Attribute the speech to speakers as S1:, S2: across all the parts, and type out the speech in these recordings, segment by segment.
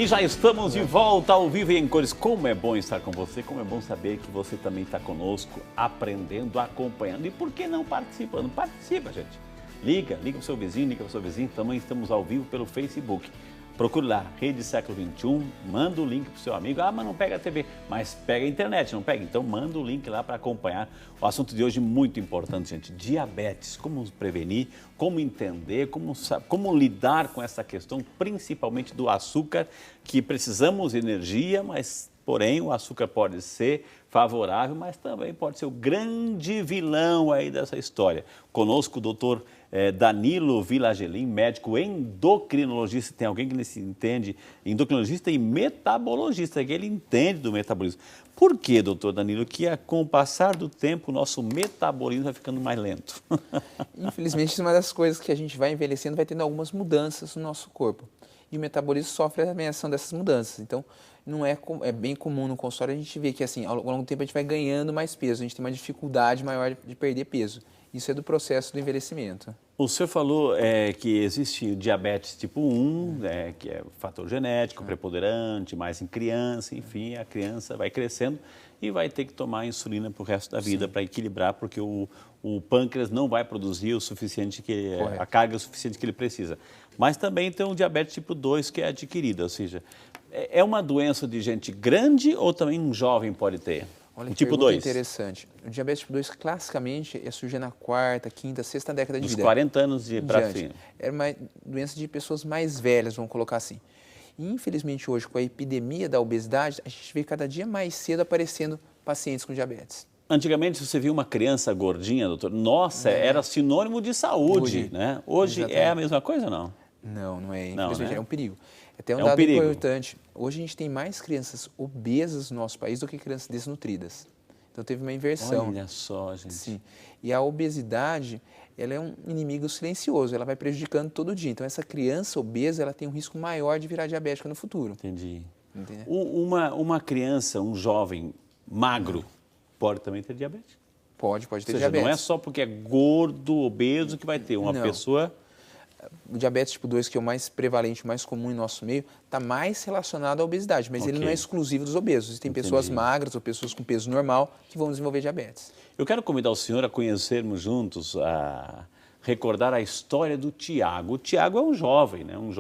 S1: E já estamos de volta ao Vivo e em Cores. Como é bom estar com você, como é bom saber que você também está conosco, aprendendo, acompanhando. E por que não participando? Participa, gente. Liga para o seu vizinho, liga para o seu vizinho. Também estamos ao vivo pelo Facebook. Procure lá, Rede Século XXI, manda o link para o seu amigo. Ah, mas não pega a TV, mas pega a internet, não pega? Então manda o link lá para acompanhar. O assunto de hoje é muito importante, gente. Diabetes, como prevenir, como entender, como lidar com essa questão, principalmente do açúcar, que precisamos de energia, mas porém o açúcar pode ser favorável, mas também pode ser o grande vilão aí dessa história. Conosco o doutor Danilo Vilagelin, médico endocrinologista. Tem alguém que se entende, endocrinologista e metabologista, que ele entende do metabolismo. Por que, doutor Danilo, que com o passar do tempo o nosso metabolismo vai ficando mais lento?
S2: Infelizmente, uma das coisas que a gente vai envelhecendo vai tendo algumas mudanças no nosso corpo. E o metabolismo sofre a ação dessas mudanças. Então, não é bem comum no consultório a gente ver que assim, ao longo do tempo a gente vai ganhando mais peso, a gente tem uma dificuldade maior de perder peso. Isso é do processo do envelhecimento.
S1: O senhor falou que existe diabetes tipo 1, que é fator genético, preponderante, mais em criança, enfim, a criança vai crescendo e vai ter que tomar insulina para o resto da vida para equilibrar, porque o pâncreas não vai produzir o suficiente, a carga suficiente que ele precisa. Mas também tem o diabetes tipo 2 que é adquirido, ou seja, é uma doença de gente grande ou também um jovem pode ter?
S2: Olha,
S1: tipo 2.
S2: Interessante. O diabetes tipo 2, classicamente, surge na quarta, quinta, sexta década de vida.
S1: Dos 40 anos para cima.
S2: Era uma doença de pessoas mais velhas, vamos colocar assim. E, infelizmente, hoje, com a epidemia da obesidade, a gente vê cada dia mais cedo aparecendo pacientes com diabetes.
S1: Antigamente, você viu uma criança gordinha, doutor, nossa, era sinônimo de saúde, né? Hoje é a mesma coisa ou não?
S2: Não, não é. Infelizmente, é um perigo. Até um
S1: um
S2: dado
S1: perigo.
S2: importante. Hoje a gente tem mais crianças obesas no nosso país do que crianças desnutridas. Então teve uma inversão.
S1: Olha só, gente.
S2: Sim. E a obesidade, ela é um inimigo silencioso, ela vai prejudicando todo dia. Então essa criança obesa, ela tem um risco maior de virar diabética no futuro.
S1: Entendi.
S2: Entendeu?
S1: Uma criança, um jovem magro, pode também ter diabetes?
S2: Pode ter
S1: Ou seja,
S2: diabetes.
S1: não é só porque é gordo, obeso que vai ter. Uma pessoa...
S2: O diabetes tipo 2, que é o mais prevalente, o mais comum em nosso meio, está mais relacionado à obesidade, mas ele não é exclusivo dos obesos. Existem pessoas magras ou pessoas com peso normal que vão desenvolver diabetes.
S1: Eu quero convidar o senhor a conhecermos juntos, a recordar a história do Tiago. O Tiago é um jovem, né? Um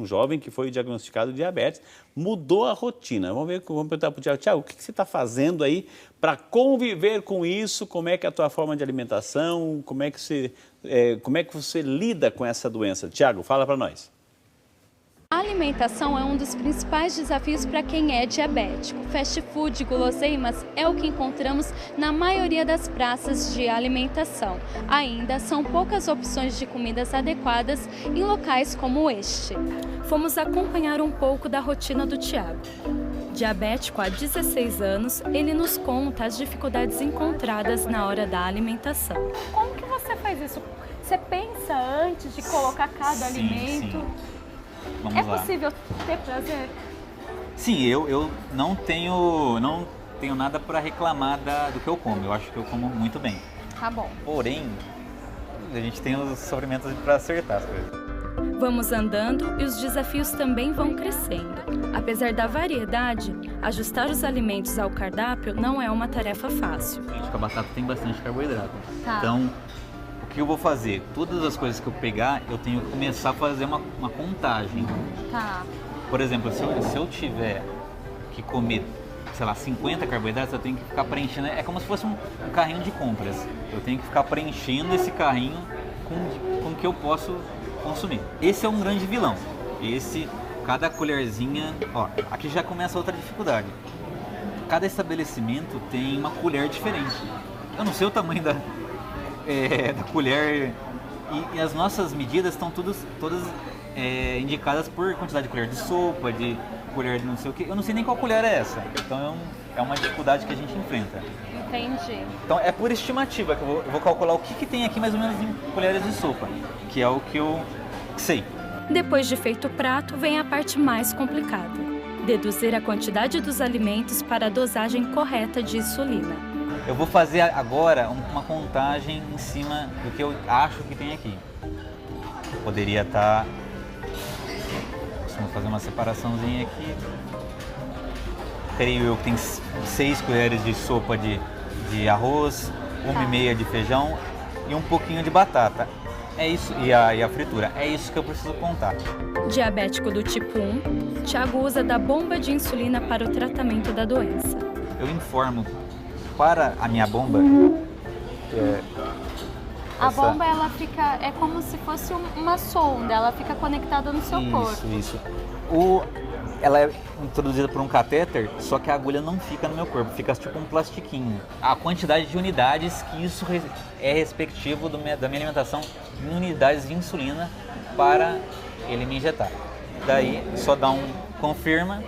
S1: jovem que foi diagnosticado de diabetes, mudou a rotina. Vamos perguntar para o Tiago. Tiago, o que você está fazendo aí para conviver com isso? Como é que é a tua forma de alimentação? Como é que você lida com essa doença? Tiago, fala para nós.
S3: A alimentação é um dos principais desafios para quem é diabético. Fast food e guloseimas é o que encontramos na maioria das praças de alimentação. Ainda são poucas opções de comidas adequadas em locais como este. Fomos acompanhar um pouco da rotina do Tiago. Diabético há 16 anos, ele nos conta as dificuldades encontradas na hora da alimentação.
S4: Como que você faz isso? Você pensa antes de colocar cada alimento?
S5: Sim. Vamos lá.
S4: Possível ter prazer?
S5: Sim, eu não tenho nada para reclamar do que eu como. Eu acho que eu como muito bem.
S4: Tá bom.
S5: Porém, a gente tem os sofrimentos para acertar as coisas.
S3: Vamos andando e os desafios também vão crescendo. Apesar da variedade, ajustar os alimentos ao cardápio não é uma tarefa fácil.
S5: Acho que a batata tem bastante carboidrato.
S4: Tá.
S5: Então, o que eu vou fazer? Todas as coisas que eu pegar, eu tenho que começar a fazer uma contagem.
S4: Tá.
S5: Por exemplo, se eu tiver que comer, sei lá, 50 carboidratos, eu tenho que ficar preenchendo. É como se fosse um carrinho de compras. Eu tenho que ficar preenchendo esse carrinho com o que eu posso consumir. Esse é um grande vilão. Cada colherzinha... Ó, aqui já começa outra dificuldade. Cada estabelecimento tem uma colher diferente. Eu não sei o tamanho da colher e as nossas medidas estão todas indicadas por quantidade de colher de sopa, de colher de não sei o que. Eu não sei nem qual colher é essa, então é uma dificuldade que a gente enfrenta.
S4: Entendi.
S5: Então é por estimativa que eu vou calcular o que tem aqui mais ou menos em colheres de sopa, que é o que eu sei.
S3: Depois de feito o prato, vem a parte mais complicada: deduzir a quantidade dos alimentos para a dosagem correta de insulina.
S5: Eu vou fazer agora uma contagem em cima do que eu acho que tem aqui. Poderia estar costumo fazer uma separaçãozinha aqui. Creio eu que tem 6 colheres de sopa de arroz, 1,5 de feijão e um pouquinho de batata. É isso, e a fritura. É isso que eu preciso contar.
S3: Diabético do tipo 1, Thiago usa da bomba de insulina para o tratamento da doença.
S5: Eu informo para a minha bomba.
S4: A bomba, ela fica, é como se fosse uma sonda, ela fica conectada no seu corpo.
S5: Isso. Ela é introduzida por um catéter, só que a agulha não fica no meu corpo, fica tipo um plastiquinho. A quantidade de unidades que isso é respectivo da minha alimentação em unidades de insulina para ele me injetar. Daí só dá um confirma.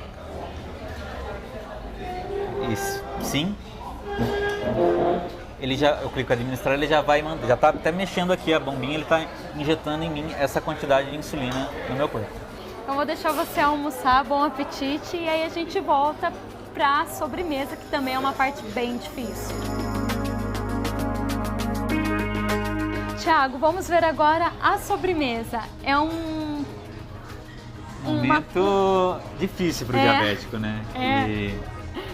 S5: Isso, sim. Eu clico em administrar, ele já vai mandar, já está até mexendo aqui a bombinha, ele está injetando em mim essa quantidade de insulina no meu corpo.
S4: Então vou deixar você almoçar, bom apetite, e aí a gente volta para a sobremesa, que também é uma parte bem difícil. Thiago, vamos ver agora a sobremesa. É um
S5: momento difícil para o diabético, né?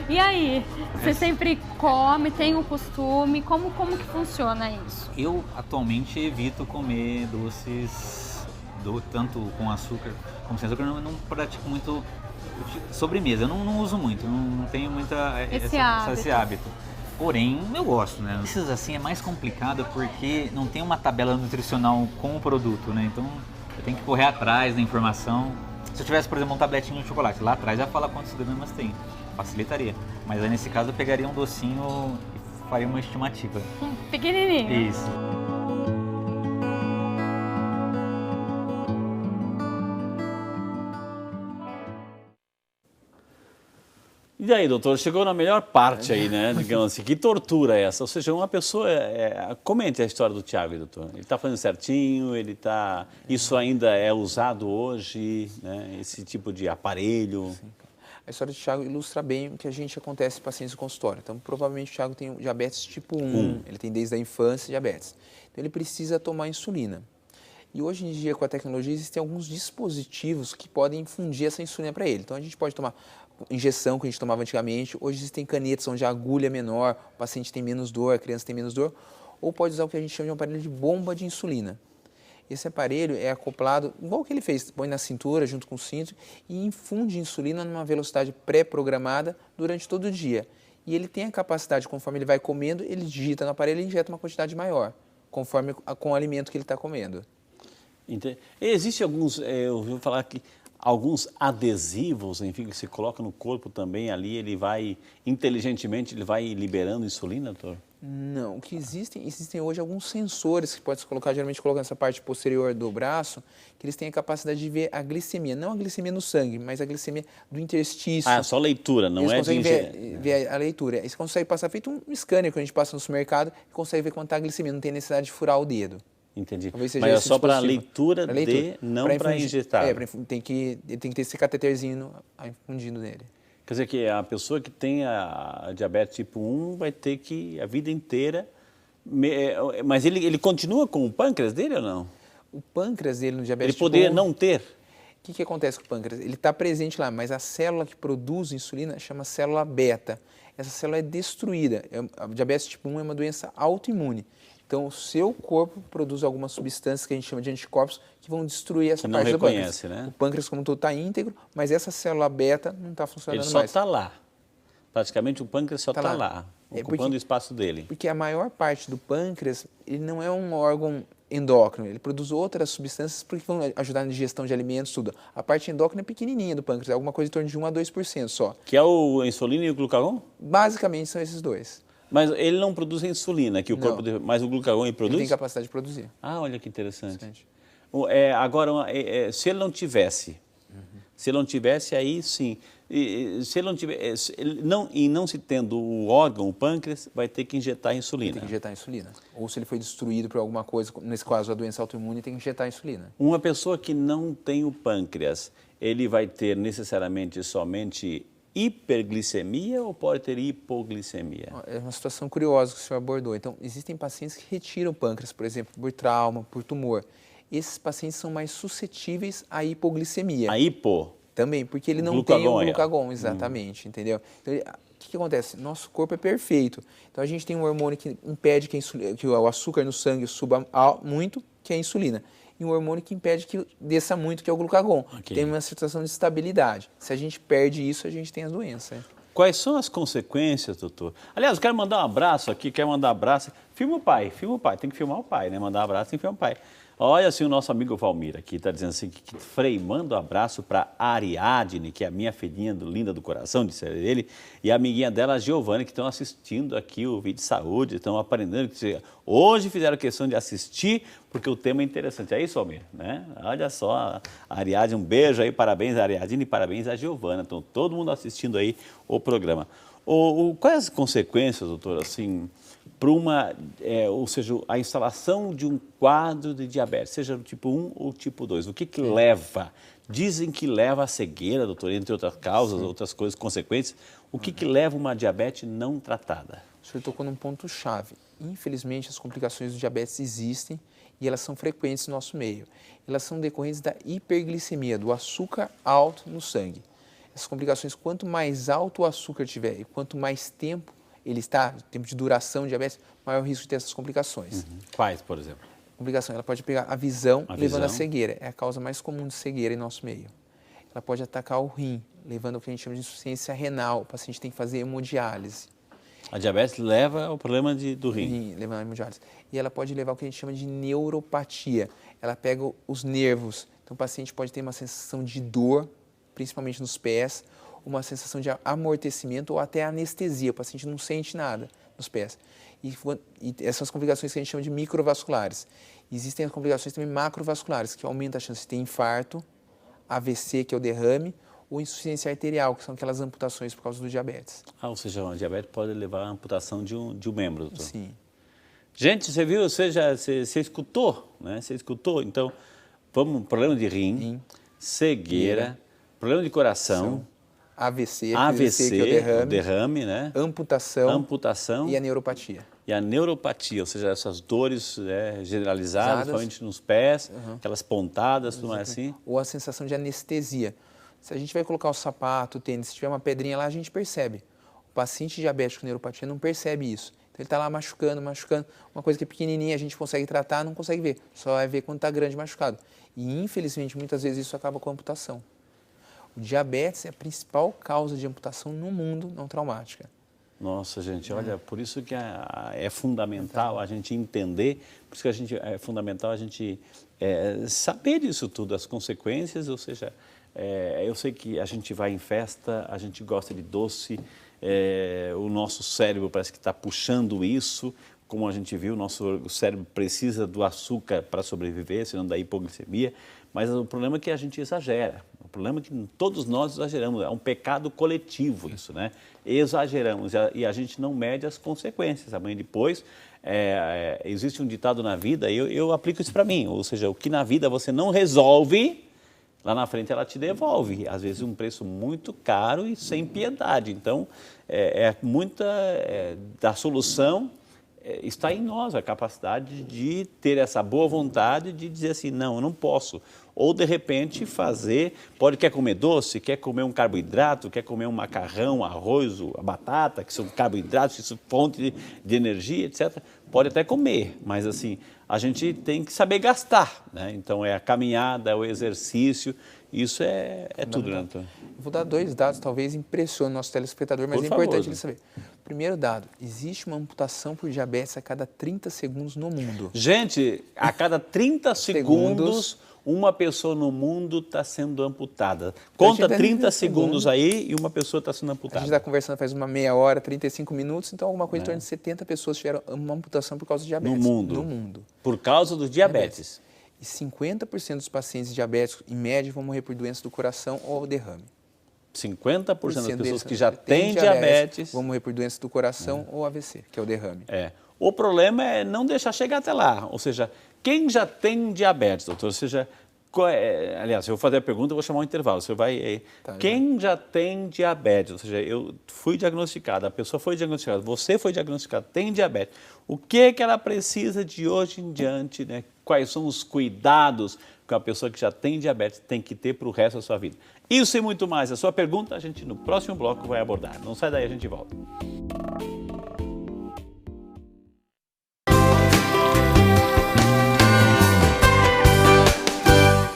S4: E aí, você sempre come, tem o costume, como que funciona isso?
S5: Eu atualmente evito comer doces, tanto com açúcar como sem açúcar, eu não pratico muito sobremesa, eu não uso muito, não tenho esse hábito. Porém, eu gosto, né? Isso assim é mais complicado porque não tem uma tabela nutricional com o produto, né? Então eu tenho que correr atrás da informação. Se eu tivesse, por exemplo, um tabletinho de chocolate, lá atrás já fala quantos gramas tem. Facilitaria. Mas aí nesse caso eu pegaria um docinho e faria uma estimativa.
S4: Pequenininho.
S5: Isso.
S1: E aí, doutor, chegou na melhor parte aí, né? Digamos assim, que tortura é essa? Ou seja, uma pessoa... comente a história do Thiago, doutor. Ele está fazendo certinho, isso ainda é usado hoje, né? Esse tipo de aparelho.
S2: Sim. A história do Thiago ilustra bem o que a gente acontece em pacientes do consultório. Então, provavelmente o Thiago tem diabetes tipo 1, ele tem desde a infância diabetes. Então, ele precisa tomar insulina. E hoje em dia, com a tecnologia, existem alguns dispositivos que podem infundir essa insulina para ele. Então, a gente pode tomar injeção, que a gente tomava antigamente. Hoje existem canetas onde a agulha é menor, o paciente tem menos dor, a criança tem menos dor. Ou pode usar o que a gente chama de um aparelho de bomba de insulina. Esse aparelho é acoplado, igual o que ele fez, põe na cintura junto com o cinto e infunde insulina numa velocidade pré-programada durante todo o dia. E ele tem a capacidade, conforme ele vai comendo, ele digita no aparelho e injeta uma quantidade maior, conforme com o alimento que ele está comendo.
S1: Entendi. Existe alguns, eu ouvi falar que alguns adesivos, enfim, que se coloca no corpo também ali, ele vai, inteligentemente, ele vai liberando insulina, doutor?
S2: Não, o que existem hoje alguns sensores que pode se colocar, geralmente colocam nessa parte posterior do braço, que eles têm a capacidade de ver a glicemia, não a glicemia no sangue, mas a glicemia do interstício.
S1: Ah, só leitura, não é de...
S2: Eles conseguem ver a leitura. Eles conseguem passar, feito um scanner que a gente passa no supermercado, e consegue ver quanto está a glicemia, não tem necessidade de furar o dedo.
S1: Entendi. Mas é só para leitura não para injetar.
S2: Tem que ter esse cateterzinho infundindo nele.
S1: Quer dizer que a pessoa que tem a diabetes tipo 1 vai ter que, a vida inteira... Mas ele continua com o pâncreas dele ou não?
S2: O pâncreas dele no diabetes
S1: tipo 1... Ele poderia não ter?
S2: O que acontece com o pâncreas? Ele está presente lá, mas a célula que produz insulina chama célula beta. Essa célula é destruída. A diabetes tipo 1 é uma doença autoimune. Então, o seu corpo produz algumas substâncias que a gente chama de anticorpos que vão destruir essa parte do pâncreas.
S1: Né?
S2: O pâncreas, como todo, está íntegro, mas essa célula beta não está funcionando mais.
S1: Ele só está lá. Praticamente o pâncreas só está lá, ocupando o espaço dele.
S2: Porque a maior parte do pâncreas, ele não é um órgão endócrino, ele produz outras substâncias que vão ajudar na digestão de alimentos, tudo. A parte endócrina é pequenininha do pâncreas, é alguma coisa em torno de 1 a 2% só.
S1: Que é a insulina e o glucagon?
S2: Basicamente são esses dois.
S1: Mas ele não produz a insulina, que o corpo mas o glucagon ele produz?
S2: Ele tem capacidade de produzir.
S1: Ah, olha que interessante. Agora, se ele não tivesse, aí sim. Se ele não tivesse, não se tendo o órgão, o pâncreas, vai ter que injetar insulina.
S2: Tem que injetar insulina. Ou se ele foi destruído por alguma coisa, nesse caso a doença autoimune, tem que injetar insulina.
S1: Uma pessoa que não tem o pâncreas, ele vai ter necessariamente somente hiperglicemia ou pode ter hipoglicemia?
S2: É uma situação curiosa que o senhor abordou. Então, existem pacientes que retiram o pâncreas, por exemplo, por trauma, por tumor. esses pacientes são mais suscetíveis à hipoglicemia.
S1: A hipo.
S2: Também, porque ele não
S1: Glucagon
S2: tem o
S1: aí, ó.
S2: glucagon, exatamente, entendeu? Então, o que acontece? Nosso corpo é perfeito. Então, a gente tem um hormônio que impede que o açúcar no sangue suba muito, que é a insulina. E um hormônio que impede que desça muito, que é o glucagon.
S1: Ok.
S2: Tem uma situação de estabilidade. Se a gente perde isso, a gente tem as doenças.
S1: Quais são as consequências, doutor? Aliás, eu quero mandar um abraço aqui, quero mandar um abraço. Filma o pai, tem que filmar o pai, né? Mandar um abraço, tem que filmar o pai. Olha assim, o nosso amigo Valmir aqui está dizendo assim, que Frei, manda um abraço para Ariadne, que é a minha filhinha linda do coração, disse ele, e a amiguinha dela, a Giovana, que estão assistindo aqui o vídeo de saúde, estão aprendendo. Hoje fizeram questão de assistir, porque o tema é interessante. É isso, Valmir? Né? Olha só, a Ariadne, um beijo aí, parabéns a Ariadne e parabéns a Giovana. Então, todo mundo assistindo aí o programa. Quais as consequências, doutor, assim, para ou seja, a instalação de um quadro de diabetes, seja do tipo 1 ou tipo 2, o que leva? Dizem que leva à cegueira, doutor, entre outras causas, outras coisas, consequências. O que leva uma diabetes não tratada?
S2: O senhor tocou num ponto-chave. Infelizmente, as complicações do diabetes existem e elas são frequentes no nosso meio. Elas são decorrentes da hiperglicemia, do açúcar alto no sangue. Essas complicações, quanto mais alto o açúcar tiver e quanto mais tempo ele está, tempo de duração de diabetes, maior o risco de ter essas complicações.
S1: Quais, por exemplo?
S2: Complicação, ela pode pegar a visão, levando à cegueira. É a causa mais comum de cegueira em nosso meio. Ela pode atacar o rim, levando ao que a gente chama de insuficiência renal. O paciente tem que fazer hemodiálise.
S1: A diabetes leva ao problema do rim.
S2: Levando à hemodiálise. E ela pode levar ao que a gente chama de neuropatia. Ela pega os nervos. Então o paciente pode ter uma sensação de dor, principalmente nos pés, uma sensação de amortecimento ou até anestesia. O paciente não sente nada nos pés. E essas são as complicações que a gente chama de microvasculares. Existem as complicações também macrovasculares, que aumentam a chance de ter infarto, AVC, que é o derrame, ou insuficiência arterial, que são aquelas amputações por causa do diabetes.
S1: Ou seja, a diabetes pode levar à amputação de um membro, doutor.
S2: Sim.
S1: Gente, você viu, você escutou, né? Você escutou, então, problema de rim, cegueira, problema de coração,
S2: AVC, que é o derrame,
S1: né?
S2: Amputação e a neuropatia.
S1: E a neuropatia, ou seja, essas dores generalizadas, principalmente nos pés, aquelas pontadas, tudo mais assim.
S2: Ou a sensação de anestesia. Se a gente vai colocar o sapato, o tênis, se tiver uma pedrinha lá, a gente percebe. O paciente diabético com neuropatia não percebe isso. Então ele está lá machucando. Uma coisa que é pequenininha, a gente consegue tratar, não consegue ver. Só vai ver quando está grande machucado. E infelizmente, muitas vezes isso acaba com a amputação. O diabetes é a principal causa de amputação no mundo não traumática.
S1: Nossa, gente, olha, por isso que é fundamental a gente entender, por isso que é fundamental a gente saber disso tudo, as consequências, ou seja, eu sei que a gente vai em festa, a gente gosta de doce, o nosso cérebro parece que está puxando isso, como a gente viu, o cérebro precisa do açúcar para sobreviver, senão da hipoglicemia, mas o problema é que a gente exagera. O problema é que todos nós exageramos, é um pecado coletivo isso, né? Exageramos e a gente não mede as consequências. Amanhã depois, existe um ditado na vida, e eu aplico isso para mim, ou seja, o que na vida você não resolve, lá na frente ela te devolve, às vezes um preço muito caro e sem piedade. Então, muita da solução está em nós, a capacidade de ter essa boa vontade de dizer assim, não, eu não posso. Ou, de repente, quer comer doce, quer comer um carboidrato, quer comer um macarrão, arroz, a batata, que são carboidratos, que são fonte de energia, etc. Pode até comer, mas assim, a gente tem que saber gastar, né? Então, é a caminhada, é o exercício, isso é tudo, né, Antônio?
S2: Vou dar 2 dados, talvez impressione o nosso telespectador, mas é importante ele saber. Primeiro dado, existe uma amputação por diabetes a cada 30 segundos no mundo.
S1: Gente, a cada 30 segundos, uma pessoa no mundo está sendo amputada. Conta 30 segundos aí e uma pessoa está sendo amputada.
S2: A gente está conversando faz uma meia hora, 35 minutos, então alguma coisa em torno de 70 pessoas tiveram uma amputação por causa de diabetes.
S1: No mundo. Por causa do diabetes.
S2: E 50% dos pacientes diabéticos, em média, vão morrer por doença do coração ou derrame.
S1: 50% das pessoas que já têm diabetes
S2: vão morrer por doença do coração ou AVC, que é o derrame.
S1: O problema é não deixar chegar até lá. Ou seja, quem já tem diabetes, doutor, ou seja, aliás, eu vou fazer a pergunta, eu vou chamar um intervalo. Você vai. Quem já tem diabetes, ou seja, eu fui diagnosticado, a pessoa foi diagnosticada, você foi diagnosticado, tem diabetes. O que ela precisa de hoje em diante, né? quais são os cuidados que a pessoa que já tem diabetes tem que ter para o resto da sua vida. Isso e muito mais. A sua pergunta a gente no próximo bloco vai abordar. Não sai daí, a gente volta.